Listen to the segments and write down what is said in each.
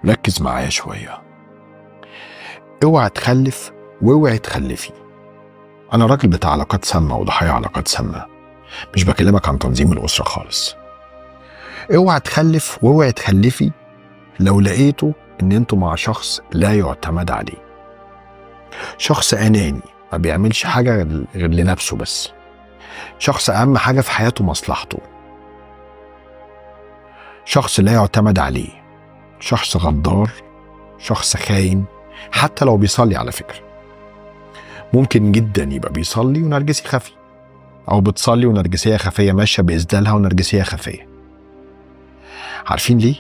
ركز معايا شوية. اوعى تخلف واوعي تخلفي. أنا راجل بتاع علاقات سامة وضحايا علاقات سامة، مش بكلمك عن تنظيم الأسرة خالص. اوعى تخلف واوعي تخلفي لو لقيتوا إن انتوا مع شخص لا يعتمد عليه، شخص أناني ما بيعملش حاجة غير لنفسه بس، شخص أهم حاجة في حياته مصلحته، شخص لا يعتمد عليه، شخص غدار، شخص خاين. حتى لو بيصلي على فكرة، ممكن جدا يبقى بيصلي ونرجسي خفي، أو بتصلي ونرجسية خفية ماشية بإسدالها ونرجسية خفية. عارفين ليه؟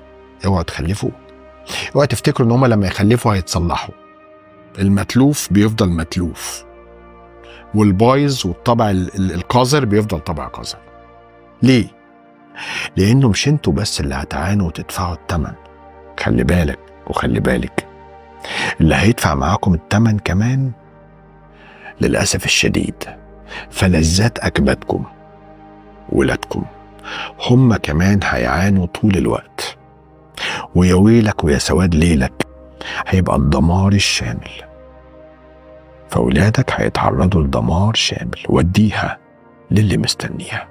اوعوا تخلفوا، اوعوا تفتكروا إن هما لما يخلفوا هيتصلحوا. المتلوف بيفضل متلوف، والبايظ والطبع القذر بيفضل طبع قذر. ليه؟ لأنه مش انتوا بس اللي هتعانوا وتدفعوا الثمن. خلي بالك وخلي بالك، اللي هيدفع معاكم الثمن كمان للأسف الشديد فلذات أكبادكم ولادكم، هم كمان هيعانوا طول الوقت. ويا ويلك ويا سواد ليلك، هيبقى الدمار الشامل، فأولادك هيتعرضوا لدمار شامل. وديها للي مستنيها.